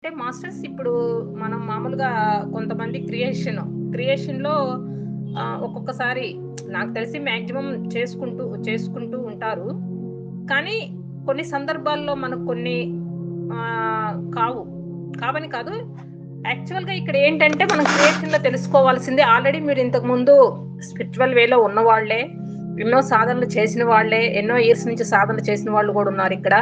అంటే మాస్టర్స్ ఇప్పుడు మనం మామూలుగా కొంతమంది క్రియేషన్‌లో ఒక్కొక్కసారి నాకు తెలిసి మాక్సిమం చేసుకుంటూ ఉంటారు. కానీ కొన్ని సందర్భాల్లో మనకు కొన్ని కావు. కావని కాదు. యాక్చువల్‌గా ఇక్కడ ఏంటంటే మనం క్రియేషన్‌లో తెలుసుకోవాల్సింది ఆల్రెడీ మీరు ఇంతకుముందు స్పిరిచ్యువల్ వేలో ఉన్నవాళ్ళే, ఎన్నో సాధనలు చేసిన వాళ్ళే, ఎన్నో ఇయర్స్ నుంచి సాధనలు చేసిన వాళ్ళు గూడా ఉన్నారిక్కడ.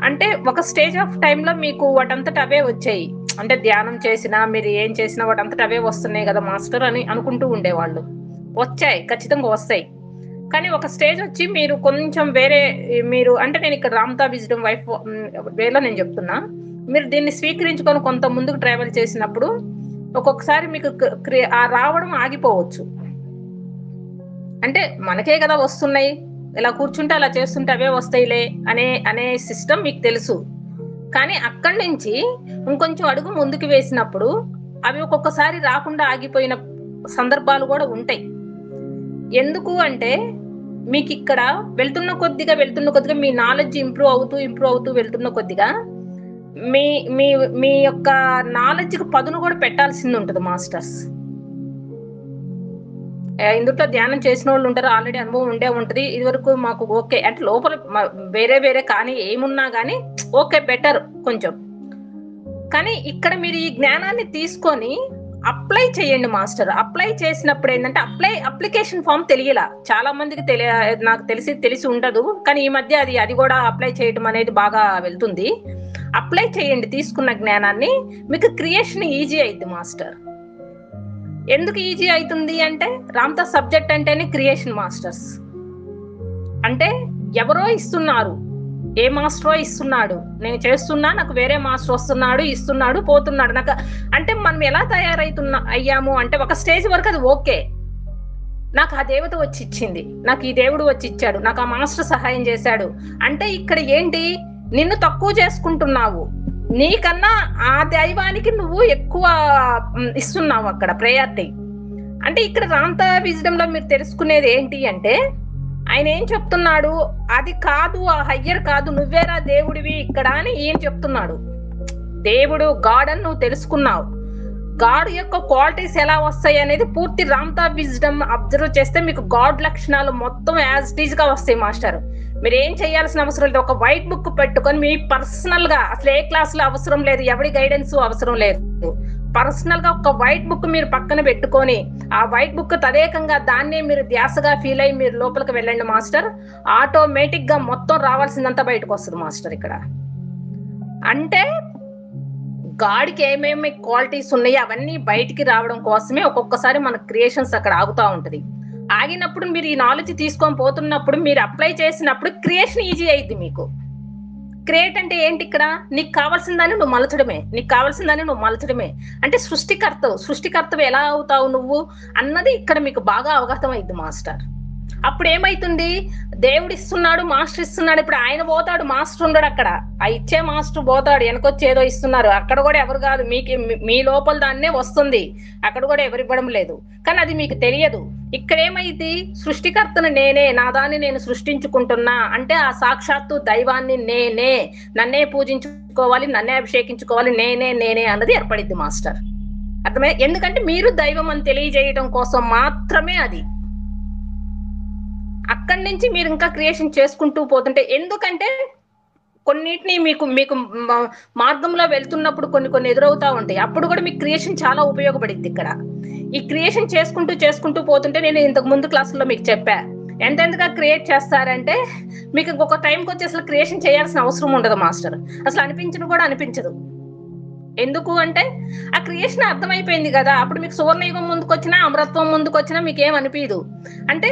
అంటే ఒక స్టేజ్ ఆఫ్ టైమ్‌లో మీకు వాటంతట అవే వచ్చాయి. అంటే ధ్యానం చేసినా, మీరు ఏం చేసినా వాటంతట అవే వస్తున్నాయి గదా మాస్టర్ అని అనుకుంటూ ఉండేవాళ్ళు. వచ్చాయి. ఖచ్చితంగా వస్తాయి. కానీ ఒక స్టేజొచ్చి మీరు కొంచెం వేరే మీరు అంటే నేనిక్కడ రామ్‌తా విజ్డమ్ వేలో నేను జెప్తున్నా. మీరు దీన్ని స్వీకరించుకొని కొంత ముందుకు ట్రావెల్ చేసినప్పుడు ఒక్కొక్కసారి మీకు రావడం ఆగిపోవచ్చు. అంటే మనకే గదా వస్తున్నాయి. ఇలా కూర్చుంటే అలా చేస్తుంటే అవే వస్తాయిలే అనే సిస్టమ్ మీకు తెలుసు. కానీ అక్కడి నుంచి ఇంకొంచెం అడుగు ముందుకు వేసినప్పుడు అవి ఒక్కొక్కసారి రాకుండా ఆగిపోయిన సందర్భాలు గూడా ఉంటాయి. ఎందుకు అంటే మీకిక్కడ వెళ్తున్న కొద్దిగా మీ నాలెడ్జ్ ఇంప్రూవ్ అవుతూ వెళ్తున్న కొద్దిగా మీ మీ మీ యొక్క నాలెడ్జ్‌కి పదును గూడా పెట్టాల్సిందుంటది మాస్టర్స్. ఇందుట్లో ధ్యానం చేసినోళ్ళుంటారు. ఆల్రెడీ అనుభవం ఉండే ఉంటది. ఇదివరకు మాకు ఓకే. అంటే లోపల వేరే కానీ ఏమున్నా గానీ ఓకే. బెటర్ కొంచెం. కానీ ఇక్కడ మీరు ఈ జ్ఞానాన్ని తీసుకొని అప్లై చేయండి మాస్టర్. అప్లై చేసినప్పుడు ఏందంటే అప్లికేషన్ ఫార్మ్ తెలియలా. చాలా మందికి నాకు తెలిసి ఉండదు. కానీ ఈ మధ్య అది గూడా అప్లై చేయటం అనేది బాగా వెళ్తుంది. అప్లై చేయండి తీసుకున్న జ్ఞానాన్ని. మీకు క్రియేషన్ ఈజీ అయిద్ది మాస్టర్. ఎందుకు ఈజీ అయితుంది అంటే రామ్‌తా సబ్జెక్ట్ అంటేనే క్రియేషన్ మాస్టర్స్. అంటే ఎవరో ఇస్తున్నారు. ఏ మాస్టరో ఇస్తున్నాడు. నేను చేస్తున్నా నాకు వేరే మాస్టర్ వస్తున్నాడు, ఇస్తున్నాడు, పోతున్నాడు. అంటే మనం ఎలా అయ్యాము అంటే ఒక స్టేజ్ వరకు అది ఓకే. నాకు ఆ దేవత వచ్చి ఇచ్చింది. నాకు ఈ దేవుడు వచ్చి ఇచ్చాడు. నాకు ఆ మాస్టర్ సహాయం చేశాడు. అంటే ఇక్కడ ఏంటి నిన్ను తక్కువ చేసుకుంటున్నావు. నీకన్నా ఆ దైవానికి నువ్వు ఎక్కువ ఇస్తున్నావు అక్కడ ప్రయారిటీ. అంటే ఇక్కడ రామ్‌తా విజ్డమ్‌లో మీరు తెలుసుకునేది ఏంటి అంటే ఆయన ఏం చెప్తున్నాడు, అది కాదు ఆ హయ్యర్ కాదు నువ్వేరా దేవుడివి ఇక్కడ అని ఈయన చెప్తున్నాడు. దేవుడు గాడ్ అని నువ్వు తెలుసుకున్నావు. గాడ్ యొక్క క్వాలిటీస్ ఎలా వస్తాయి అనేది పూర్తి రామ్‌తా విజ్డమ్ అబ్జర్వ్ చేస్తే మీకు గాడ్ లక్షణాలు మొత్తం యాజ్ ఇట్ ఈజ్ గా వస్తాయి మాస్టర్. మీరు ఏం చేయాల్సిన అవసరం లేదు. ఒక వైట్ బుక్ పెట్టుకొని మీ పర్సనల్ గా అసలు ఏ క్లాసులో అవసరం లేదు, ఎవరి గైడెన్స్ అవసరం లేదు. పర్సనల్ గా ఒక వైట్ బుక్ మీరు పక్కన పెట్టుకొని ఆ వైట్ బుక్ తదేకంగా దాన్నే మీరు ధ్యాసగా ఫీల్ అయ్యి మీరు లోపలికి వెళ్ళండి మాస్టర్. ఆటోమేటిక్ గా మొత్తం రావాల్సిందంతా బయటకు వస్తుంది మాస్టర్ ఇక్కడ. అంటే గాడ్కి ఏమేమి క్వాలిటీస్ ఉన్నాయో అవన్నీ బయటికి రావడం కోసమే ఒక్కొక్కసారి మన క్రియేషన్స్ అక్కడ ఆగుతా ఉంటది. ఆగినప్పుడు మీరు ఈ నాలెడ్జ్ తీసుకొని పోతున్నప్పుడు మీరు అప్లై చేసినప్పుడు క్రియేషన్ ఈజీ అయింది మీకు. క్రియేట్ అంటే ఏంటి ఇక్కడ నీకు కావాల్సిందని నువ్వు మలచడమే. అంటే సృష్టికర్తవు ఎలా అవుతావు నువ్వు అన్నది ఇక్కడ మీకు బాగా అవగతం అయింది మాస్టర్. అప్పుడు ఏమైతుంది, దేవుడు ఇస్తున్నాడు, మాస్టర్ ఇస్తున్నాడు. ఇప్పుడు ఆయన పోతాడు, మాస్టర్ ఉండడు అక్కడ. ఆ ఇచ్చే మాస్టర్ పోతాడు, వెనకొచ్చి ఏదో ఇస్తున్నారు. అక్కడ కూడా ఎవరు కాదు, మీ లోపల దాన్నే వస్తుంది. అక్కడ కూడా ఎవరు ఇవ్వడం లేదు. కానీ అది మీకు తెలియదు. ఇక్కడ ఏమైంది, సృష్టికర్తను నేనే, నా దాన్ని నేను సృష్టించుకుంటున్నా అంటే ఆ సాక్షాత్తు దైవాన్ని నన్నే పూజించుకోవాలి, నన్నే అభిషేకించుకోవాలి, నేనే అన్నది ఏర్పడింది మాస్టర్. అర్థమే? ఎందుకంటే మీరు దైవం అని తెలియజేయడం కోసం మాత్రమే అది. అక్కడి నుంచి మీరు ఇంకా క్రియేషన్ చేసుకుంటూ పోతుంటే, ఎందుకంటే కొన్నిటిని మీకు మార్గంలో వెళ్తున్నప్పుడు కొన్ని ఎదురవుతా ఉంటాయి. అప్పుడు కూడా మీకు క్రియేషన్ చాలా ఉపయోగపడింది ఇక్కడ. ఈ క్రియేషన్ చేసుకుంటూ పోతుంటే నేను ఇంతకు ముందు క్లాసుల్లో మీకు చెప్పా, ఎంతెంతగా క్రియేట్ చేస్తారంటే మీకు ఇంకొక టైంకి వచ్చి అసలు క్రియేషన్ చేయాల్సిన అవసరం ఉండదు మాస్టర్. అసలు అనిపించదు. ఎందుకు అంటే ఆ క్రియేషన్ అర్థమైపోయింది కదా. అప్పుడు మీకు సువర్ణయుగం ముందుకొచ్చినా, అమరత్వం ముందుకొచ్చినా మీకు ఏం అనిపించదు. అంటే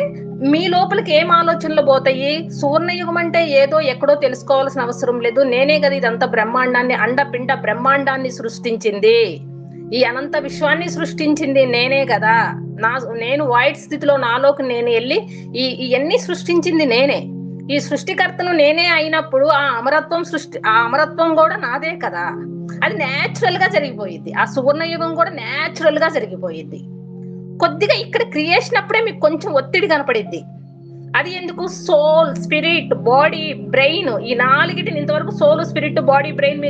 మీ లోపలికి ఏం ఆలోచనలు పోతాయి, సువర్ణయుగం అంటే ఏదో ఎక్కడో తెలుసుకోవాల్సిన అవసరం లేదు. నేనే కదా ఇదంతా బ్రహ్మాండాన్ని, అండపిండ బ్రహ్మాండాన్ని సృష్టించింది, ఈ అనంత విశ్వాన్ని సృష్టించింది నేనే కదా. నేను వైట్ స్థితిలో నాలోకి నేను వెళ్ళి ఇవన్నీ సృష్టించింది నేనే. ఈ సృష్టికర్తను నేనే అయినప్పుడు ఆ అమరత్వం కూడా నాదే కదా. అది న్యాచురల్ గా జరిగిపోయింది. ఆ సువర్ణయుగం కూడా న్యాచురల్ గా జరిగిపోయింది. కొద్దిగా ఇక్కడ క్రియేషన్ అప్పుడే మీకు కొంచెం ఒత్తిడి కనపడిద్ది. అది ఎందుకు? సోల్, స్పిరిట్, బాడీ, బ్రెయిన్, ఈ నాలుగిటిని ఇంతవరకు సోల్, స్పిరిట్, బాడీ, బ్రెయిన్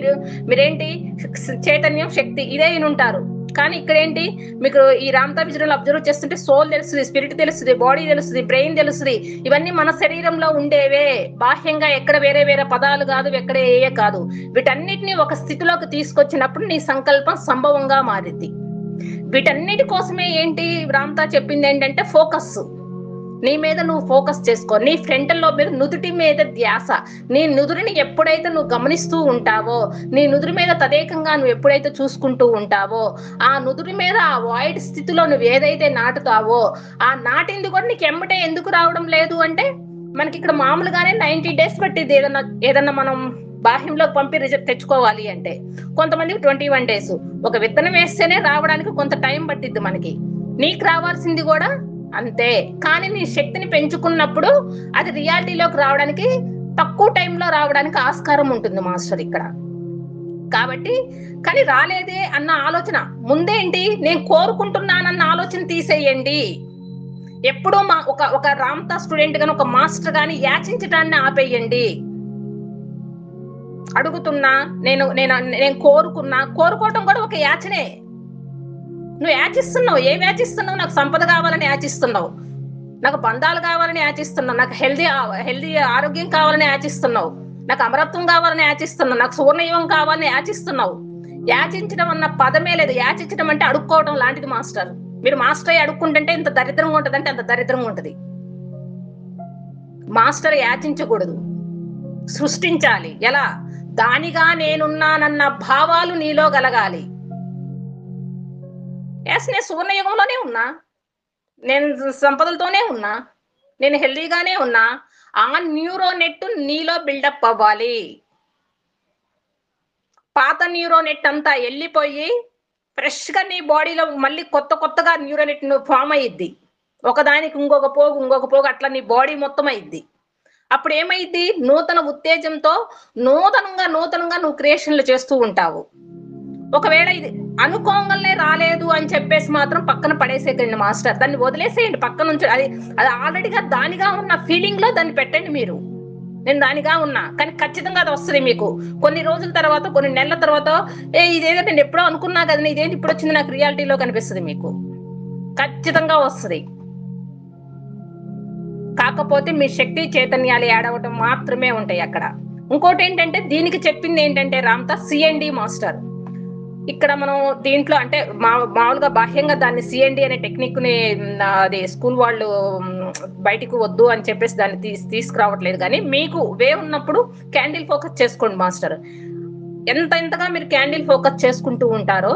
మీరేంటి చైతన్యం, శక్తి ఇదే వినుంటారు. కానీ ఇక్కడ ఏంటి, మీకు ఈ రామ్తా విజయంలో అబ్జర్వ్ చేస్తుంటే సోల్ తెలుస్తుంది, స్పిరిట్ తెలుస్తుంది, బాడీ తెలుస్తుంది, బ్రెయిన్ తెలుస్తుంది. ఇవన్నీ మన శరీరంలో ఉండేవే, బాహ్యంగా ఎక్కడ వేరే వేరే పదాలు కాదు, ఎక్కడ ఏ కాదు. వీటన్నిటిని ఒక స్థితిలోకి తీసుకొచ్చినప్పుడు నీ సంకల్పం సంభవంగా మారిద్ది. వీటన్నిటి కోసమే ఏంటి రామ్తా చెప్పింది ఏంటంటే ఫోకస్. నీ మీద నువ్వు ఫోకస్ చేసుకో. నీ ఫ్రంటల్ లోబ్ మీద, నుదుటి మీద ధ్యాస. నీ నుదురిని ఎప్పుడైతే నువ్వు గమనిస్తూ ఉంటావో, నీ నుదురి మీద తదేకంగా నువ్వు ఎప్పుడైతే చూసుకుంటూ ఉంటావో, ఆ నుదురి మీద ఆ వాయిడ్ స్థితిలో నువ్వు ఏదైతే నాటుతావో, ఆ నాటింది కూడా నీకు ఎమ్మటే ఎందుకు రావడం లేదు అంటే, మనకి ఇక్కడ మామూలుగానే 90 days పట్టింది ఏదన్నా మనం బాహ్యంలోకి పంపి రిజల్ట్ తెచ్చుకోవాలి అంటే. కొంతమందికి 21 days. ఒక విత్తనం వేస్తేనే రావడానికి కొంత టైం పట్టిద్ది మనకి. నీకు రావాల్సింది కూడా అంతే. కానీ నీ శక్తిని పెంచుకున్నప్పుడు అది రియాలిటీలోకి రావడానికి తక్కువ టైంలో రావడానికి ఆస్కారం ఉంటుంది మాస్టర్ ఇక్కడ. కాబట్టి కానీ రాలేదే అన్న ఆలోచన ముందేంటి, నేను కోరుకుంటున్నానన్న ఆలోచన తీసేయండి. ఎప్పుడూ ఒక రామ్తా స్టూడెంట్ గాని, ఒక మాస్టర్ గాని యాచించడాన్ని ఆపేయండి. అడుగుతున్నా, నేను కోరుకోవటం కూడా ఒక యాచనే. నువ్వు యాచిస్తున్నావు. ఏం యాచిస్తున్నావు? నాకు సంపద కావాలని యాచిస్తున్నావు, నాకు బంధాలు కావాలని యాచిస్తున్నావు, నాకు హెల్దీ ఆరోగ్యం కావాలని యాచిస్తున్నావు, నాకు అమరత్వం కావాలని యాచిస్తున్నావు, నాకు సువర్ణయుగం కావాలని యాచిస్తున్నావు. యాచించడం అన్న పదమే లేదు. యాచించడం అంటే అడుక్కోవడం లాంటిది మాస్టర్. మీరు మాస్టర్ అయ్యి అడుక్కుంటుంటే ఇంత దరిద్రంగా ఉంటది అంటే అంత దరిద్రంగా ఉంటది. మాస్టర్ యాచించకూడదు, సృష్టించాలి. ఎలా? దానిగా నేనున్నానన్న భావాలు నీలో కలగాలి. నేను సువర్ణయుగంలోనే ఉన్నా, నేను సంపదలతోనే ఉన్నా, నేను హెల్దీగానే ఉన్నా. ఆ న్యూరోనెట్ నీలో బిల్డప్ అవ్వాలి. పాత న్యూరోనెట్ అంతా వెళ్ళిపోయి ఫ్రెష్ గా నీ బాడీలో మళ్ళీ కొత్తగా న్యూరోనెట్ ఫామ్ అయ్యిద్ది. ఒకదానికి ఇంకొక పోగు అట్లా నీ బాడీ మొత్తం అయ్యిద్ది. అప్పుడు ఏమైద్ది? నూతన ఉత్తేజంతో నూతనంగా నువ్వు క్రియేషన్లు చేస్తూ ఉంటావు. ఒకవేళ ఇది అనుకోంగానే రాలేదు అని చెప్పేసి మాత్రం పక్కన పడేసేయండి మాస్టర్. దాన్ని వదిలేసేయండి పక్క నుంచి. అది ఆల్రెడీగా దానిగా ఉన్న ఫీలింగ్ లో దాన్ని పెట్టండి మీరు. నేను దానిగా ఉన్నా, కానీ ఖచ్చితంగా అది వస్తుంది మీకు. కొన్ని రోజుల తర్వాత, కొన్ని నెలల తర్వాత, ఇదేదో నేను ఎప్పుడో అనుకున్నా కదా, ఇదేంటి ఇప్పుడు వచ్చింది నాకు రియాలిటీలో కనిపిస్తుంది మీకు. ఖచ్చితంగా వస్తుంది. కాకపోతే మీ శక్తి చైతన్యాలు ఏడవటం మాత్రమే ఉంటాయి అక్కడ. ఇంకోటి ఏంటంటే దీనికి చెప్పింది ఏంటంటే రామ్తా సిఎండి మాస్టర్. ఇక్కడ మనం దీంట్లో అంటే మామూలుగా బాహ్యంగా దాన్ని సిఎండి అనే టెక్నిక్ ని అది స్కూల్ వాళ్ళు బయటికి వద్దు అని చెప్పేసి దాన్ని తీసుకురావట్లేదు. కానీ మీకు వే ఉన్నప్పుడు క్యాండిల్ ఫోకస్ చేసుకోండి మాస్టర్. ఎంతగా మీరు క్యాండిల్ ఫోకస్ చేసుకుంటూ ఉంటారో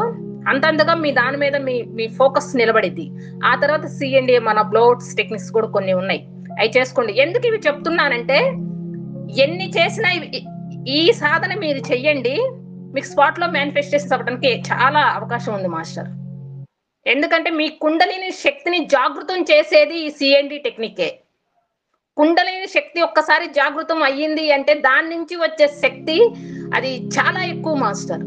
అంతంతగా మీ దాని మీద మీ ఫోకస్ నిలబడిద్ది. ఆ తర్వాత సిఎండి మన బ్లోఅవుట్స్ టెక్నిక్స్ కూడా కొన్ని ఉన్నాయి, అవి చేసుకోండి. ఎందుకు ఇవి చెప్తున్నానంటే, ఎన్ని చేసినా ఈ సాధన మీరు చెయ్యండి, మీకు స్పాట్ లో మేనిఫెస్టేషన్స్ అవ్వడానికి చాలా అవకాశం ఉంది మాస్టర్. ఎందుకంటే మీ కుండలిని శక్తిని జాగృతం చేసేది ఈ సిఎండి టెక్నికే. కుండలిని శక్తి ఒక్కసారి జాగృతం అయ్యింది అంటే దాని నుంచి వచ్చే శక్తి అది చాలా ఎక్కువ మాస్టర్.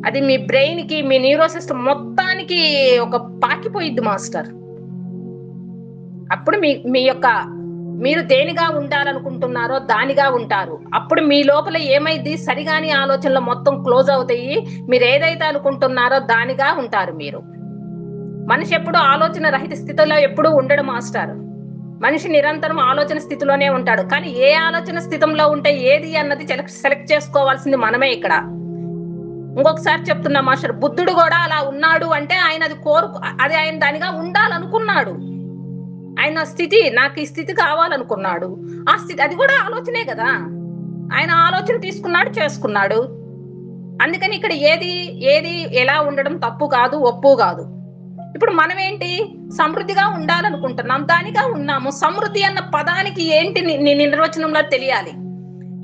అది మీ బ్రెయిన్ కి, మీ న్యూరో సిస్టమ్ మొత్తానికి ఒక పాకిపోయిద్ది మాస్టర్. అప్పుడు మీరు దేనిగా ఉండాలనుకుంటున్నారో దానిగా ఉంటారు. అప్పుడు మీ లోపల ఏమైంది, సరిగాని ఆలోచనలు మొత్తం క్లోజ్ అవుతాయి. మీరు ఏదైతే అనుకుంటున్నారో దానిగా ఉంటారు మీరు. మనిషి ఎప్పుడు ఆలోచన రహిత స్థితిలో ఎప్పుడు ఉండడు మాస్టర్. మనిషి నిరంతరం ఆలోచన స్థితిలోనే ఉంటాడు. కానీ ఏ ఆలోచన స్థితిలో ఉంటే ఏది అన్నది సెలెక్ట్ చేసుకోవాల్సింది మనమే ఇక్కడ. ఇంకొకసారి చెప్తున్నా మాస్టర్, బుద్ధుడు కూడా అలా ఉన్నాడు అంటే ఆయన అది ఆయన దానిగా ఉండాలనుకున్నాడు. ఆయన స్థితి, నాకు ఈ స్థితి కావాలనుకున్నాడు. ఆ స్థితి అది కూడా ఆలోచనే కదా. ఆయన ఆలోచన తీసుకున్నాడు, చేసుకున్నాడు. అందుకని ఇక్కడ ఏది ఎలా ఉండడం తప్పు కాదు, ఒప్పు కాదు. ఇప్పుడు మనం ఏంటి, సమృద్ధిగా ఉండాలనుకుంటున్నాం, దానిగా ఉన్నాము. సమృద్ధి అన్న పదానికి ఏంటి నిర్వచనంలో తెలియాలి.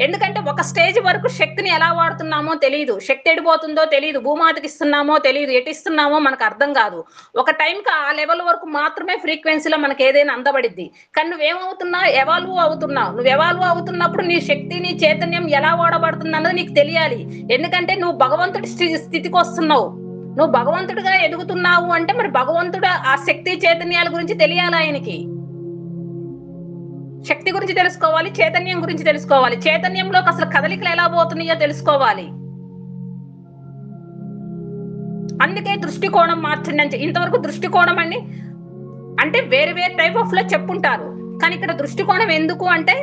ఎందుకంటే ఒక స్టేజ్ వరకు శక్తిని ఎలా వాడుతున్నామో తెలియదు, శక్తి ఎడిపోతుందో తెలియదు, భూమాతకి ఇస్తున్నామో తెలియదు, ఎటిస్తున్నామో మనకు అర్థం కాదు. ఒక టైంకి ఆ లెవెల్ వరకు మాత్రమే ఫ్రీక్వెన్సీలో మనకి ఏదైనా అందబడిద్ది. కానీ నువ్వేమవుతున్నావు, ఎవాల్వ్ అవుతున్నావు. నువ్వు ఎవాల్వ్ అవుతున్నప్పుడు నీ శక్తి, నీ చైతన్యం ఎలా వాడబడుతుంది అన్నది నీకు తెలియాలి. ఎందుకంటే నువ్వు భగవంతుడి స్థితికి వస్తున్నావు. నువ్వు భగవంతుడిగా ఎదుగుతున్నావు అంటే మరి భగవంతుడు ఆ శక్తి చైతన్యాల గురించి తెలియాలి ఆయనకి. శక్తి గురించి తెలుసుకోవాలి, చైతన్యం గురించి తెలుసుకోవాలి, చైతన్యంలోకి అసలు కదలికలు ఎలా పోతున్నాయో తెలుసుకోవాలి. అందుకే దృష్టికోణం మార్చండి అని ఇంతవరకు దృష్టికోణం అండి అంటే వేరే వేరే టైప్ ఆఫ్ లో చెప్పుంటారు, కానీ ఇక్కడ దృష్టికోణం ఎందుకు అంటే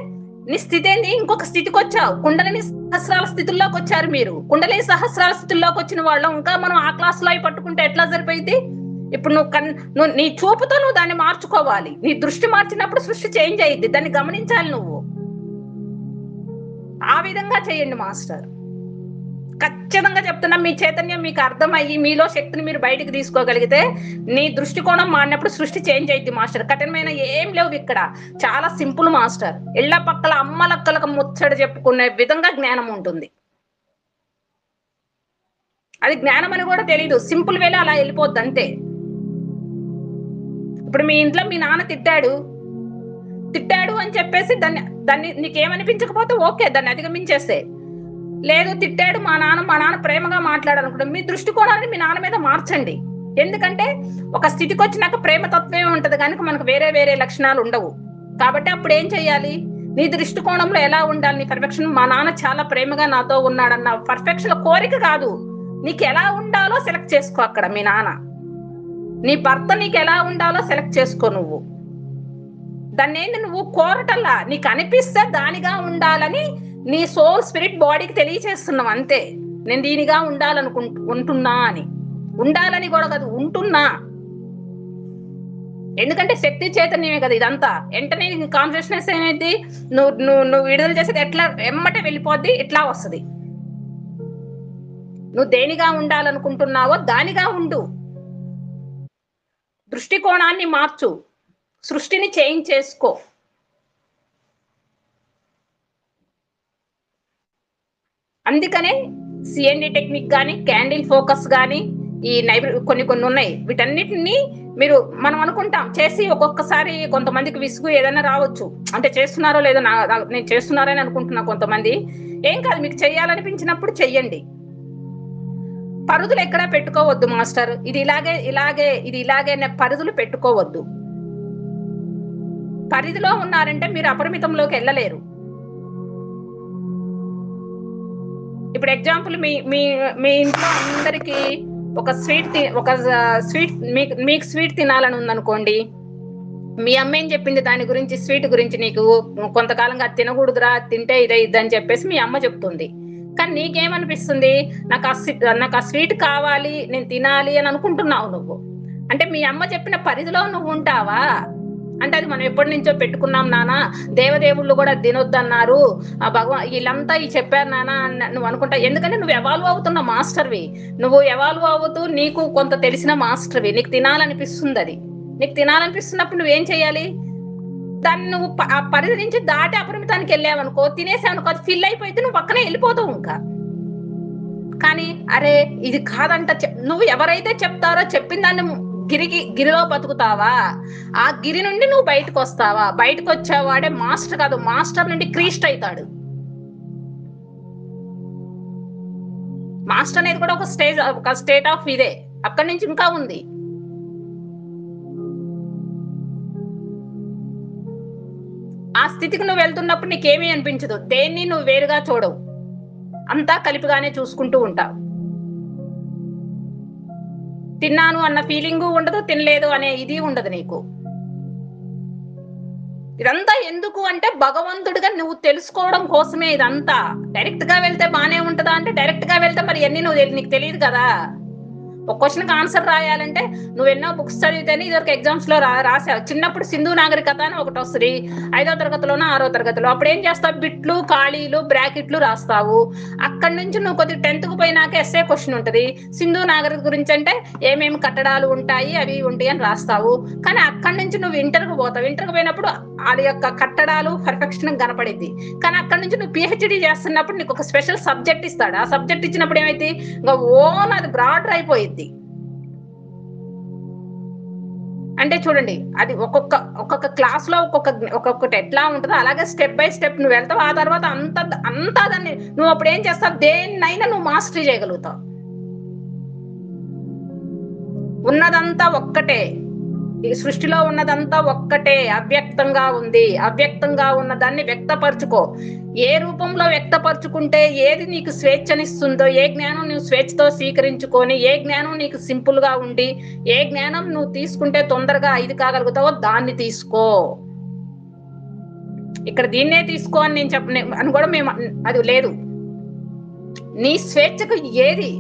నీ స్థితి ఏంది, ఇంకొక స్థితికి వచ్చావు. కుండలిని సహస్రాల స్థితుల్లోకి వచ్చారు మీరు. కుండలిని సహస్రాల స్థితుల్లోకి వచ్చిన వాళ్ళం ఇంకా మనం ఆ క్లాస్ లో అవి పట్టుకుంటే ఎట్లా సరిపోయింది? ఇప్పుడు నువ్వు నీ చూపుతో నువ్వు దాన్ని మార్చుకోవాలి. నీ దృష్టి మార్చినప్పుడు సృష్టి చేంజ్ అయ్యింది, దాన్ని గమనించాలి నువ్వు. ఆ విధంగా చేయండి మాస్టర్. ఖచ్చితంగా చెప్తున్నా, మీ చైతన్యం మీకు అర్థమయ్యి మీలో శక్తిని మీరు బయటికి తీసుకోగలిగితే నీ దృష్టికోణం మారినప్పుడు సృష్టి చేంజ్ అయ్యింది మాస్టర్. కఠినమైన ఏం లేవు ఇక్కడ, చాలా సింపుల్ మాస్టర్. ఇళ్ల పక్కల అమ్మలక్కలకు ముచ్చట చెప్పుకునే విధంగా జ్ఞానం ఉంటుంది. అది జ్ఞానం అని కూడా తెలియదు, సింపుల్ వేలో అలా వెళ్ళిపోద్ది అంతే. ఇప్పుడు మీ ఇంట్లో మీ నాన్న తిట్టాడు అని చెప్పేసి దాన్ని నీకేమనిపించకపోతే ఓకే, దాన్ని అధిగమించేస్తే. లేదు తిట్టాడు మా నాన్న ప్రేమగా మాట్లాడాలనుకుంటే మీ దృష్టికోణాన్ని మీ నాన్న మీద మార్చండి. ఎందుకంటే ఒక స్థితికి వచ్చినాక ప్రేమతత్వమే ఉంటది కనుక మనకు వేరే వేరే లక్షణాలు ఉండవు. కాబట్టి అప్పుడు ఏం చెయ్యాలి, నీ దృష్టికోణంలో ఎలా ఉండాలి, నీ పర్ఫెక్షన్. మా నాన్న చాలా ప్రేమగా నాతో ఉన్నాడన్న పర్ఫెక్షన్ కోరిక కాదు, నీకు ఎలా ఉండాలో సెలెక్ట్ చేసుకో. అక్కడ మీ నాన్న నీ భర్త నీకు ఎలా ఉండాలో సెలెక్ట్ చేసుకో. నువ్వు దాన్ని ఏంది నువ్వు కోరటల్లా, నీకు అనిపిస్తే దానిగా ఉండాలని నీ సోల్ స్పిరిట్ బాడీకి తెలియచేస్తున్నావు అంతే. నేను దీనిగా ఉంటున్నా అని, ఉండాలని కూడా కాదు, ఉంటున్నా. ఎందుకంటే శక్తి చైతన్యమే కదా ఇదంతా. వెంటనే కాన్షియస్నెస్ ఏమైంది, నువ్వు విడుదల చేసేది ఎట్లా ఎమ్మటే వెళ్ళిపోద్ది, ఇట్లా వస్తుంది. నువ్వు దేనిగా ఉండాలనుకుంటున్నావో దానిగా ఉండు. దృష్టికోణాన్ని మార్చు, సృష్టిని చేంజ్ చేసుకో. అందుకనే సిఎన్డి టెక్నిక్ గాని, క్యాండిల్ ఫోకస్ గాని, ఈ కొన్ని ఉన్నాయి. వీటన్నిటిని మనం అనుకుంటాం చేసి ఒక్కొక్కసారి కొంతమందికి విసుగు ఏదైనా రావచ్చు. అంటే చేస్తున్నారో లేదో నేను చేస్తున్నారని అనుకుంటున్నా కొంతమంది. ఏం కాదు, మీకు చెయ్యాలనిపించినప్పుడు చెయ్యండి. పరుదులు ఎక్కడా పెట్టుకోవద్దు మాస్టర్. ఇది ఇలాగే పరుదులు పెట్టుకోవద్దు. పరిధిలో ఉన్నారంటే మీరు అపరిమితంలోకి వెళ్ళలేరు. ఇప్పుడు ఎగ్జాంపుల్ మీ ఇంట్లో అందరికి ఒక స్వీట్ మీకు స్వీట్ తినాలని ఉందనుకోండి. మీ అమ్మ ఏం చెప్పింది దాని గురించి, స్వీట్ గురించి, నీకు కొంతకాలంగా తినకూడదురా, తింటే ఇదే ఇదని చెప్పేసి మీ అమ్మ చెప్తుంది. కానీ నీకేమనిపిస్తుంది, నాకు ఆ స్వీట్ కావాలి, నేను తినాలి అని అనుకుంటున్నావు నువ్వు. అంటే మీ అమ్మ చెప్పిన పరిధిలో నువ్వు ఉంటావా? అంటే అది మనం ఎప్పటి నుంచో పెట్టుకున్నాం నాన్న, దేవదేవుళ్ళు కూడా తినొద్దన్నారు, ఆ భగవాన్ వీళ్ళంతా చెప్పారు నాన్న నువ్వు అనుకుంటా. ఎందుకంటే నువ్వు ఎవాల్వ్ అవుతున్న మాస్టర్వి, నువ్వు ఎవాల్వ్ అవుతూ నీకు కొంత తెలిసిన మాస్టర్వి. నీకు తినాలనిపిస్తుంది, అది నీకు తినాలనిపిస్తున్నప్పుడు నువ్వేం చేయాలి, దాన్ని నువ్వు ఆ పరిధి నుంచి దాటి అపరిమితానికి వెళ్ళావనుకో, తినేసావనుకో, అది ఫిల్ అయిపోతే నువ్వు పక్కనే వెళ్ళిపోతావు ఇంకా. కానీ అరే ఇది కాదంట నువ్వు ఎవరైతే చెప్తారో చెప్పిన దాన్ని గిరిలో బతుకుతావా, ఆ గిరి నుండి నువ్వు బయటకు వస్తావా? బయటకు వచ్చేవాడే మాస్టర్ కాదు, మాస్టర్ నుండి క్రీస్ట్ అవుతాడు. మాస్టర్ అనేది కూడా ఒక స్టేట్ ఆఫ్ ఇదే, అక్కడి నుంచి ఇంకా ఉంది. ఆ స్థితికి నువ్వు వెళ్తున్నప్పుడు నీకేమీ అనిపించదు, దేన్ని నువ్వు వేరుగా చూడవు, అంతా కలిపిగానే చూసుకుంటూ ఉంటావు. తిన్నాను అన్న ఫీలింగు ఉండదు, తినలేదు అనే ఇది ఉండదు నీకు. ఇదంతా ఎందుకు అంటే భగవంతుడిగా నువ్వు తెలుసుకోవడం కోసమే ఇదంతా. డైరెక్ట్ గా వెళ్తే బానే ఉంటదా అంటే, డైరెక్ట్ గా వెళ్తే మరి ఎన్ని నీకు తెలియదు కదా. ఒక క్వశ్చన్ కి ఆన్సర్ రాయాలంటే నువ్వు ఎన్నో బుక్స్ చదివితేనే ఇదివరకు ఎగ్జామ్స్ లో రాసావు. చిన్నప్పుడు సింధు నాగరికత అని ఒకటి వస్తుంది, 5వ తరగతిలోనో 6వ తరగతిలో. అప్పుడు ఏం చేస్తావు, బిట్లు, ఖాళీలు, బ్రాకెట్లు రాస్తావు. అక్కడి నుంచి నువ్వు కొద్దిగా 10th కు పోయినాక ఎస్ఏ క్వశ్చన్ ఉంటది, సింధు నాగరికత గురించి అంటే ఏమేమి కట్టడాలు ఉంటాయి అవి ఉంటాయి అని రాస్తావు. కానీ అక్కడి నుంచి నువ్వు ఇంటర్కు పోతావు. ఇంటర్కు పోయినప్పుడు అది యొక్క కట్టడాలు పర్ఫెక్షన్ కనపడింది. కానీ అక్కడి నుంచి నువ్వు పిహెచ్డి చేస్తున్నప్పుడు నీకు ఒక స్పెషల్ సబ్జెక్ట్ ఇస్తాడు. ఆ సబ్జెక్ట్ ఇచ్చినప్పుడు ఏమైతే ఇంకా ఓన్ అది బ్రాడర్ అయిపోయింది. అంటే చూడండి, అది ఒక్కొక్క క్లాస్ లో ఒక్కొక్కటి ఎట్లా ఉంటుందో అలాగే స్టెప్ బై స్టెప్ నువ్వు వెళ్తావు. ఆ తర్వాత అంతా దాన్ని నువ్వు అప్పుడు ఏం చేస్తావు, దేన్నైనా నువ్వు మాస్టరీ చేయగలుగుతావు. ఉన్నదంతా ఒక్కటే, ఈ సృష్టిలో ఉన్నదంతా ఒక్కటే, అవ్యక్తంగా ఉంది. అవ్యక్తంగా ఉన్న దాన్ని వ్యక్తపరచుకో. ఏ రూపంలో వ్యక్తపరచుకుంటే ఏది నీకు స్వేచ్ఛనిస్తుందో, ఏ జ్ఞానం నువ్వు స్వేచ్ఛతో స్వీకరించుకొని, ఏ జ్ఞానం నీకు సింపుల్ గా ఉండి, ఏ జ్ఞానం నువ్వు తీసుకుంటే తొందరగా ఇది కాగలుగుతావో దాన్ని తీసుకో. ఇక్కడ దీన్నే తీసుకో అని నేను అని కూడా మేము అది లేదు. నీ స్వేచ్ఛకు ఏది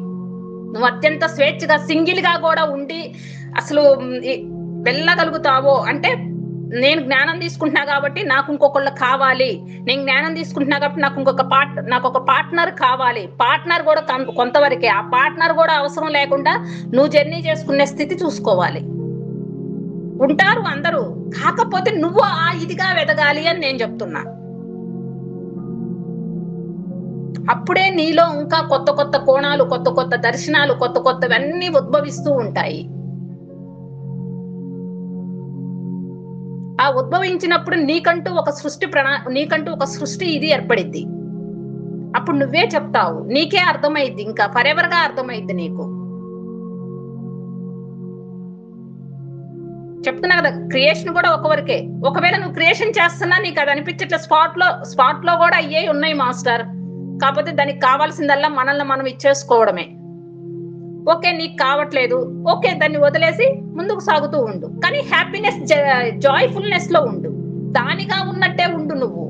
నువ్వు అత్యంత స్వేచ్ఛగా సింగిల్ గా కూడా ఉండి అసలు వెళ్ళగలుగుతావో అంటే, నేను జ్ఞానం తీసుకుంటున్నా కాబట్టి నాకు ఇంకొకళ్ళు కావాలి, నేను జ్ఞానం తీసుకుంటున్నా కాబట్టి నాకు ఒక పార్ట్నర్ కావాలి. పార్ట్నర్ కూడా కొంతవరకే, ఆ పార్ట్నర్ కూడా అవసరం లేకుండా నువ్వు జర్నీ చేసుకునే స్థితి చూసుకోవాలి. ఉంటారు అందరూ, కాకపోతే నువ్వు ఆ ఇదిగా వెదగాలి అని నేను చెప్తున్నా. అప్పుడే నీలో ఇంకా కొత్త కొత్త కోణాలు, కొత్త కొత్త దర్శనాలు, కొత్త కొత్తవన్నీ ఉద్భవిస్తూ ఉంటాయి. ఆ ఉద్భవించినప్పుడు నీకంటూ ఒక సృష్టి ఇది ఏర్పడిద్ది. అప్పుడు నువ్వే చెప్తావు, నీకే అర్థమైద్ది, ఇంకా ఫరెవర్ గా అర్థమైద్ది నీకు. చెప్తున్నా కదా, క్రియేషన్ కూడా ఒకవరకే. ఒకవేళ నువ్వు క్రియేషన్ చేస్తున్నా నీకు అది అనిపించట్లే, స్పాట్ లో కూడా అయ్యే ఉన్నాయి మాస్టర్. కాకపోతే దానికి కావాల్సిందల్లా మనల్ని మనం ఇచ్చేసుకోవడమే. ఓకే, నీకు కావట్లేదు, ఓకే, దాన్ని వదిలేసి ముందుకు సాగుతూ ఉండు. కానీ హ్యాపీనెస్, జాయ్ఫుల్నెస్ లో ఉండు, దానిగా ఉన్నట్టే ఉండు. నువ్వు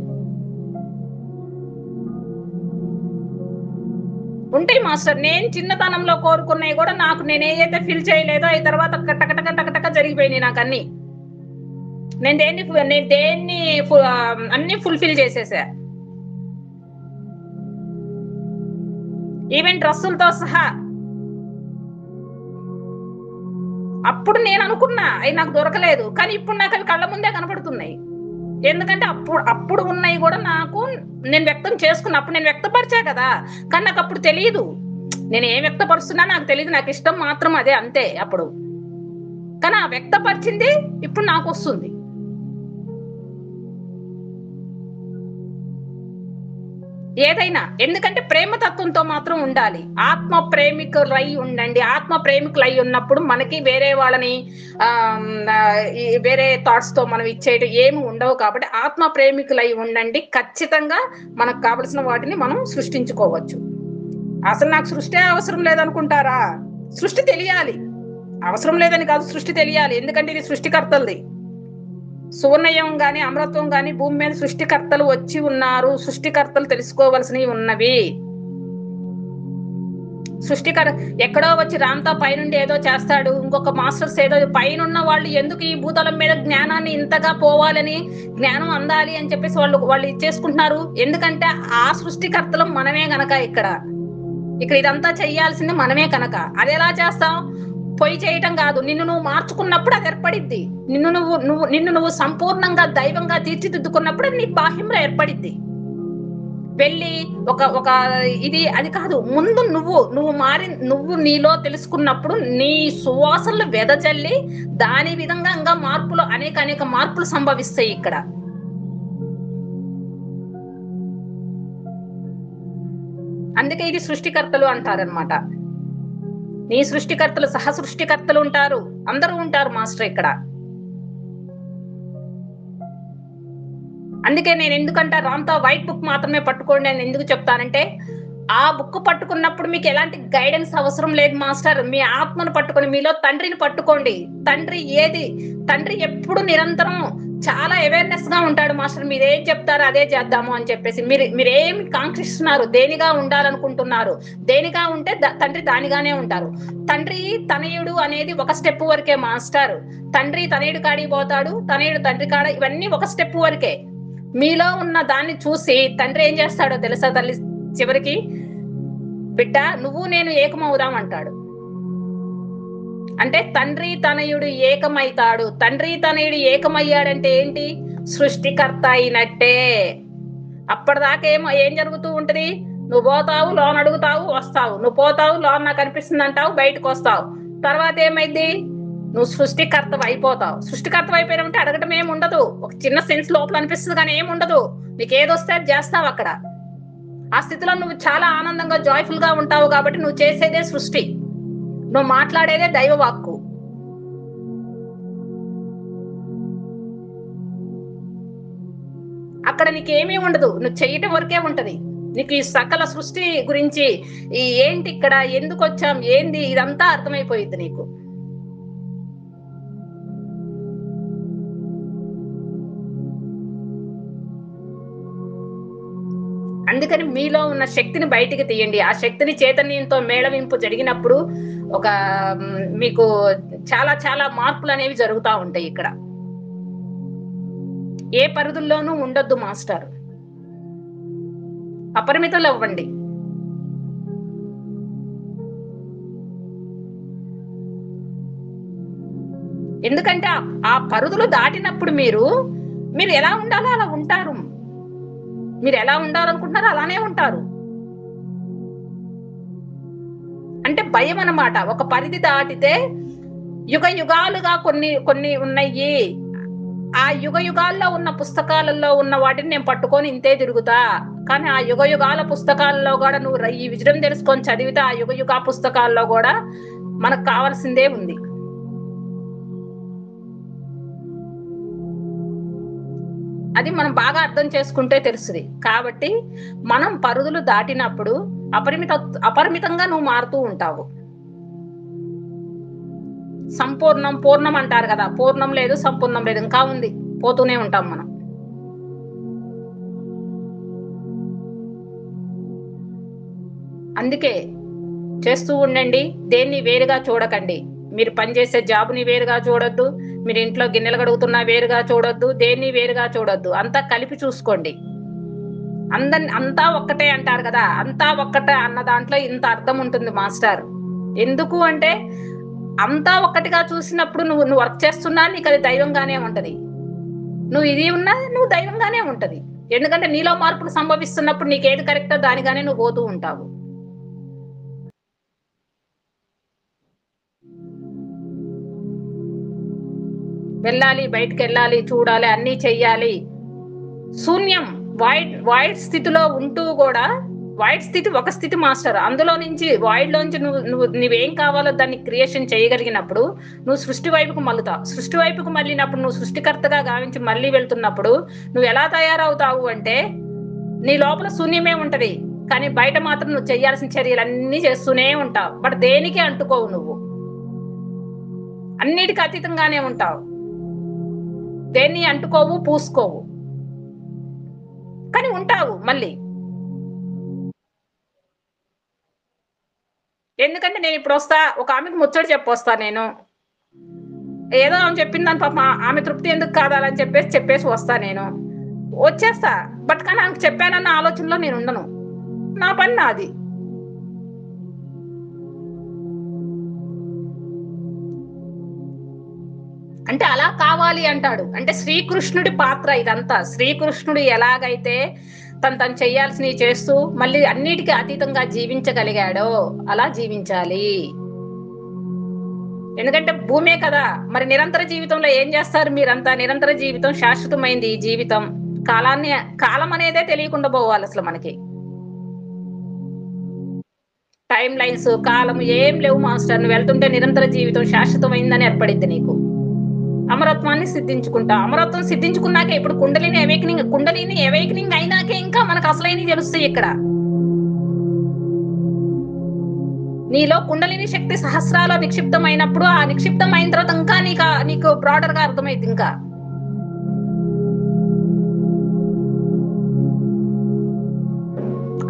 ఉంటాయి మాస్టర్. నేను చిన్నతనంలో కోరుకున్నాయి కూడా నాకు నేను ఏదైతే ఫీల్ చేయలేదో ఈ తర్వాత కట్టకటక జరిగిపోయినాయి నాకు అన్ని. నేను దేన్ని అన్ని ఫుల్ఫిల్ చేసేసా, ఈవెన్ డ్రెస్సులతో సహా. అప్పుడు నేను అనుకున్నా అవి నాకు దొరకలేదు, కానీ ఇప్పుడు నాకు అవి కళ్ళ ముందే కనపడుతున్నాయి. ఎందుకంటే అప్పుడు ఉన్నాయి కూడా నేను వ్యక్తం చేసుకున్నా, అప్పుడు నేను వ్యక్తపరిచా కదా. కానీ నాకు అప్పుడు తెలియదు నేను ఏం వ్యక్తపరుస్తున్నా, నాకు తెలియదు. నాకు ఇష్టం మాత్రం అదే, అంతే అప్పుడు. కానీ ఆ వ్యక్తపరిచింది ఇప్పుడు నాకు వస్తుంది. ఏదైనా, ఎందుకంటే ప్రేమతత్వంతో మాత్రం ఉండాలి. ఆత్మ ప్రేమికులై ఉండండి. ఆత్మ ప్రేమికులై ఉన్నప్పుడు మనకి వేరే వాళ్ళని వేరే థాట్స్ తో మనం ఇచ్చేయడం ఏమి ఉండవు. కాబట్టి ఆత్మ ప్రేమికులై ఉండండి. ఖచ్చితంగా మనకు కావలసిన వాటిని మనం సృష్టించుకోవచ్చు. అసలు నాకు సృష్టి అవసరం లేదనుకుంటారా? సృష్టి తెలియాలి, అవసరం లేదని కాదు, సృష్టి తెలియాలి. ఎందుకంటే ఇది సృష్టికర్తలది. సువర్ణయం గాని అమరత్వం గాని భూమి మీద సృష్టికర్తలు వచ్చి ఉన్నారు. సృష్టికర్తలు తెలుసుకోవాల్సినవి ఉన్నవి. ఎక్కడో వచ్చి రాంతా పైనుండి ఏదో చేస్తాడు, ఇంకొక మాస్టర్స్ ఏదో. పైన వాళ్ళు ఎందుకు ఈ భూతలం మీద జ్ఞానాన్ని ఇంతగా పోవాలని, జ్ఞానం అందాలి అని చెప్పేసి వాళ్ళు ఇచ్చేసుకుంటున్నారు. ఎందుకంటే ఆ సృష్టికర్తలు మనమే గనక ఇక్కడ ఇదంతా చెయ్యాల్సింది మనమే కనుక. అది ఎలా చేస్తాం? పొయ్యి చేయటం కాదు, నిన్ను నువ్వు మార్చుకున్నప్పుడు అది ఏర్పడిద్ది. నిన్ను నువ్వు సంపూర్ణంగా దైవంగా తీర్చిదిద్దుకున్నప్పుడు అది నీకు బాహ్యంలో ఏర్పడిద్ది. వెళ్ళి ఒక ఇది అది కాదు. ముందు నువ్వు నీలో తెలుసుకున్నప్పుడు నీ సువాసనలు వెదజల్లి దాని విధంగా ఇంకా మార్పులు అనేక మార్పులు సంభవిస్తాయి ఇక్కడ. అందుకే ఇది సృష్టికర్తలు అంటారనమాట. నీ సృష్టికర్తలు, సహ సృష్టికర్తలు ఉంటారు, అందరూ ఉంటారు మాస్టర్ ఇక్కడ. అందుకే నేను ఎందుకంటే రాంతా వైట్ బుక్ మాత్రమే పట్టుకోండి అని ఎందుకు చెప్తానంటే, ఆ బుక్ పట్టుకున్నప్పుడు మీకు ఎలాంటి గైడెన్స్ అవసరం లేదు మాస్టర్. మీ ఆత్మను పట్టుకొని, మీలో తండ్రిని పట్టుకోండి. తండ్రి ఎప్పుడు నిరంతరం చాలా అవేర్నెస్ గా ఉంటాడు మాస్టర్. మీరు ఏం చెప్తారో అదే చేద్దాము అని చెప్పేసి. మీరేమి కాంక్షిస్తున్నారు, దేనిగా ఉండాలనుకుంటున్నారు, దేనిగా ఉంటే తండ్రి దానిగానే ఉంటారు. తండ్రి తనయుడు అనేది ఒక స్టెప్ వరకే మాస్టర్. తండ్రి తనయుడు కాడికి పోతాడు, తనయుడు తండ్రి కాడ, ఇవన్నీ ఒక స్టెప్ వరకే. మీలో ఉన్న దాన్ని చూసి తండ్రి ఏం చేస్తాడో తెలుసా? తల్లి చివరికి, బిడ్డ నువ్వు నేను ఏకమవుదాం అంటాడు. అంటే తండ్రి తనయుడు ఏకమైతాడు. తండ్రి తనయుడు ఏకమయ్యాడంటే ఏంటి? సృష్టికర్త అయినట్టే. అప్పటిదాకా ఏం జరుగుతూ ఉంటది? నువ్వు పోతావు, లోన్ అడుగుతావు, వస్తావు. నువ్వు పోతావు, లోన్ నాకు అనిపిస్తుంది అంటావు, బయటకు వస్తావు. తర్వాత ఏమైంది? నువ్వు సృష్టికర్త అయిపోతావు. సృష్టికర్త అయిపోయినామంటే అడగటం ఏమి ఉండదు. ఒక చిన్న సెన్స్ లోపల అనిపిస్తుంది కానీ ఏముండదు. నీకు ఏదొస్తే అది చేస్తావు అక్కడ. ఆ స్థితిలో నువ్వు చాలా ఆనందంగా జాయ్ఫుల్ గా ఉంటావు. కాబట్టి నువ్వు చేసేదే సృష్టి, నువ్వు మాట్లాడేదే దైవ వాక్కు. నీకేమీ ఉండదు, నువ్వు చేయటం వరకే ఉంటది. నీకు ఈ సకల సృష్టి గురించి ఈ ఏంటి ఇక్కడ ఎందుకు వచ్చాం ఏంది ఇదంతా అర్థమైపోయింది నీకు. అందుకని మీలో ఉన్న శక్తిని బయటికి తీయండి. ఆ శక్తిని చైతన్యంతో మేళవింపు జరిగినప్పుడు ఒక మీకు చాలా చాలా మార్పులు అనేవి జరుగుతూ ఉంటాయి. ఇక్కడ ఏ పరిధుల్లోనూ ఉండొద్దు మాస్టర్, అపరిమితులు అవ్వండి. ఎందుకంటే ఆ పరిధులు దాటినప్పుడు మీరు ఎలా ఉండాలో అలా ఉంటారు. మీరు ఎలా ఉండాలనుకుంటున్నారో అలానే ఉంటారు. అంటే భయం అన్నమాట. ఒక పరిధి దాటితే యుగ యుగాలుగా కొన్ని ఉన్నాయి. ఆ యుగ యుగాల్లో ఉన్న పుస్తకాలలో ఉన్న వాటిని నేను పట్టుకొని ఇంతే తిరుగుతా. కానీ ఆ యుగ యుగాల పుస్తకాల్లో కూడా నువ్వు ఈ విజయం తెలుసుకొని చదివితే ఆ యుగ యుగ పుస్తకాల్లో కూడా మనకు కావాల్సిందే ఉంది. అది మనం బాగా అర్థం చేసుకుంటే తెలుస్తుంది. కాబట్టి మనం పరిధులు దాటినప్పుడు అపరిమితంగా నువ్వు మారుతూ ఉంటావు. సంపూర్ణం పూర్ణం అంటారు కదా, పూర్ణం లేదు సంపూర్ణం లేదు, ఇంకా ఉంది, పోతూనే ఉంటాం మనం. అందుకే చేస్తూ ఉండండి, దేన్ని వేరుగా చూడకండి. మీరు పనిచేసే జాబ్ని వేరుగా చూడొద్దు, మీరు ఇంట్లో గిన్నెలు కడుగుతున్నా వేరుగా చూడొద్దు, దేన్ని వేరుగా చూడొద్దు, అంతా కలిపి చూసుకోండి. అంతా ఒక్కటే అంటారు కదా, అంతా ఒక్కటే అన్న దాంట్లో ఇంత అర్థం ఉంటుంది మాస్టర్. ఎందుకు అంటే అంతా ఒక్కటిగా చూసినప్పుడు నువ్వు వర్క్ చేస్తున్నా నీకు అది దైవంగానే ఉంటది, నువ్వు ఇది ఉన్నా నువ్వు దైవంగానే ఉంటది. ఎందుకంటే నీలో మార్పులు సంభవిస్తున్నప్పుడు నీకు ఏది కరెక్టో దానిగానే నువ్వు పోతూ ఉంటావు. వెళ్ళాలి, బయటకు వెళ్ళాలి, చూడాలి, అన్ని చెయ్యాలి. శూన్యం వాయిడ్ స్థితిలో ఉంటూ కూడా, వాయిడ్ స్థితి ఒక స్థితి మాస్టర్, అందులో నుంచి వాయిడ్ లోంచి నువ్వేం కావాలో దాన్ని క్రియేషన్ చేయగలిగినప్పుడు నువ్వు సృష్టి వైపుకు మళ్ళుతావు. సృష్టి వైపుకు మళ్ళినప్పుడు నువ్వు సృష్టికర్తగా గావించి మళ్ళీ వెళ్తున్నప్పుడు నువ్వు ఎలా తయారవుతావు అంటే నీ లోపల శూన్యమే ఉంటది, కానీ బయట మాత్రం నువ్వు చేయాల్సిన చర్యలన్నీ చేస్తూనే ఉంటావు. బట్ దేనికి అంటుకోవు, నువ్వు అన్నిటికీ అతీతంగానే ఉంటావు, దేన్ని అంటుకోవు, పూసుకోవు, కానీ ఉంటావు మళ్ళీ. ఎందుకంటే నేను ఇప్పుడు వస్తా, ఒక ఆమెకు ముచ్చట చెప్పొస్తా, నేను ఏదో ఆమె చెప్పిందని పాప ఆమె తృప్తి ఎందుకు కాదాలని చెప్పేసి వస్తా, నేను వచ్చేస్తా. బట్ కానీ ఆమెకు చెప్పానన్న ఆలోచనలో నేను ఉండను, నా పని నాది. అంటే అలా కావాలి అంటాడు. అంటే శ్రీకృష్ణుడి పాత్ర ఇదంతా. శ్రీకృష్ణుడు ఎలాగైతే తను చేయాల్సినవి చేస్తూ మళ్ళీ అన్నిటికీ అతీతంగా జీవించగలిగాడో అలా జీవించాలి. ఎందుకంటే భూమే కదా, మరి నిరంతర జీవితంలో ఏం చేస్తారు మీరంతా? నిరంతర జీవితం శాశ్వతమైంది. ఈ జీవితం కాలం అనేదే తెలియకుండా పోవాలి అసలు మనకి. టైం లైన్స్, కాలం ఏం లేవు మాస్టర్. నువ్వు వెళ్తుంటే నిరంతర జీవితం శాశ్వతమైందని ఏర్పడింది నీకు. అమరత్వాన్ని సిద్ధించుకుంటా. అమరత్వం సిద్ధించుకున్నాకే ఇప్పుడు కుండలిని అవేకనింగ్ అయినాకే ఇంకా మనకు అసలైనవి తెలుస్తాయి. ఇక్కడ నీలో కుండలిని శక్తి సహస్రాలో నిక్షిప్తమైనప్పుడు ఆ నిక్షిప్తమైన తర్వాత ఇంకా నీకు బ్రాడర్ గా అర్థమైంది. ఇంకా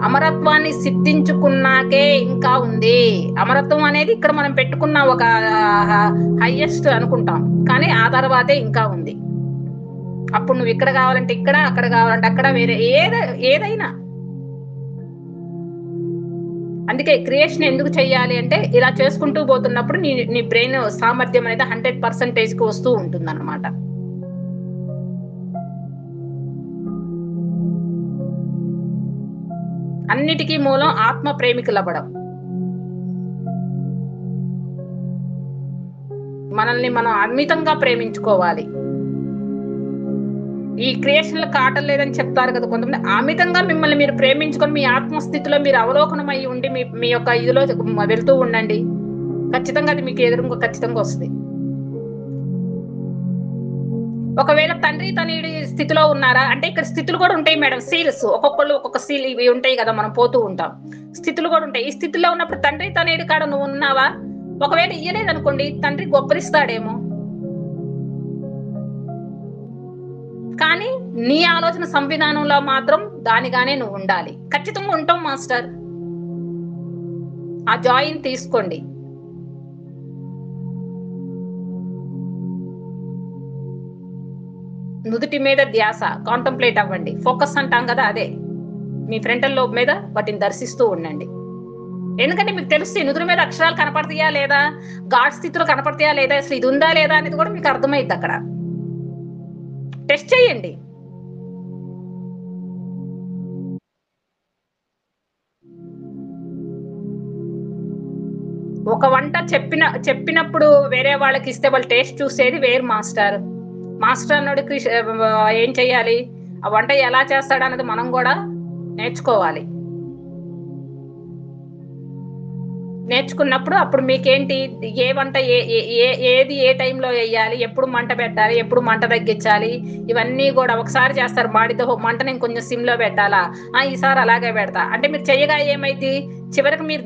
అమరత్వాన్ని సిద్ధించుకున్నాకే ఇంకా ఉంది. అమరత్వం అనేది ఇక్కడ మనం పెట్టుకున్న ఒక హైయెస్ట్ అనుకుంటాం, కానీ ఆ తర్వాతే ఇంకా ఉంది. అప్పుడు నువ్వు ఇక్కడ కావాలంటే ఇక్కడ, అక్కడ కావాలంటే అక్కడ, వేరే ఏదైనా. అందుకే క్రియేషన్ ఎందుకు చెయ్యాలి అంటే ఇలా చేసుకుంటూ పోతున్నప్పుడు నీ బ్రెయిన్ సామర్థ్యం అనేది 100% కి వస్తూ ఉంటుంది అన్నమాట. అన్నిటికీ మూలం ఆత్మ ప్రేమికులవ్వడం. మనల్ని మనం అమితంగా ప్రేమించుకోవాలి. ఈ క్రియేషన్లో కాటం లేదని చెప్తారు కదా కొంతమంది. అమితంగా మిమ్మల్ని మీరు ప్రేమించుకొని మీ ఆత్మస్థితిలో మీరు అవలోకనం అయ్యి ఉండి మీ యొక్క ఇదిలో వెళ్తూ ఉండండి. ఖచ్చితంగా అది మీకు ఎదురుగా ఖచ్చితంగా వస్తుంది. ఒకవేళ తండ్రి తనయుడి స్థితిలో ఉన్నారా? అంటే ఇక్కడ స్థితులు కూడా ఉంటాయి మేడం. సీల్స్ ఒక్కొక్కళ్ళు ఒక్కొక్క సీల్ ఇవి ఉంటాయి గదా! మనం పోతూ ఉంటాం. స్థితులు గూడా ఉంటాయి. ఈ స్థితిలో ఉన్నప్పుడు తండ్రి తనయుడి కాడ నువ్వున్నావా? ఒకవేళ ఇయ్యలేదనుకోండి తండ్రి గొప్పరిస్తాడేమో! కానీ నీ ఆలోచన సంవిధానంలో మాత్రం దానిగానే నువ్వుండాలి. ఖచ్చితంగా ఉంటాం మాస్టర్. ఆ జాయిన్ తీసుకోండి. నుదుటి మీద ధ్యాస కాంటంప్లేట్ అవ్వండి. ఫోకస్ అంటాం గదా! అదే. మీ ఫ్రంటల్ లోబ్ మీద వాటిని దర్శిస్తూ ఉండండి. ఎందుకంటే మీకు తెలుస్తాయి నుదురు మీద అక్షరాలు కనపడతాయా లేదా? గాడ్ స్థితిలో కనపడతాయా లేదా? అసలు ఇది ఉందా లేదా అనేది కూడా మీకు అర్థమైద్దక్కడ. టెస్ట్ చేయండి. ఒక వంట చెప్పినప్పుడు వేరే వాళ్ళకిస్తే వాళ్ళు టేస్ట్ చూసేది వేరు మాస్టర్. మాస్టర్ అన్నోడికి ఏం చేయాలి? ఆ వంట ఎలా చేస్తాడన్నది మనం గూడా నేర్చుకోవాలి. నేర్చుకున్నప్పుడు అప్పుడు మీకేంటి ఏ వంట ఏ ఏ ఏ ఏది ఏ టైంలో ఎయ్యాలి? ఎప్పుడు మంట పెట్టాలి? ఎప్పుడు మంట తగ్గించాలి? ఇవన్నీ గూడా ఒకసారి చేస్తారు మాడితో మంటని ఇంకొంచెం సిమ్‌లో పెట్టాలా? ఆ! ఈసారి అలాగే పెడతా. అంటే మీరు చెయ్యగా ఏమైద్ది? చివరికి మీరు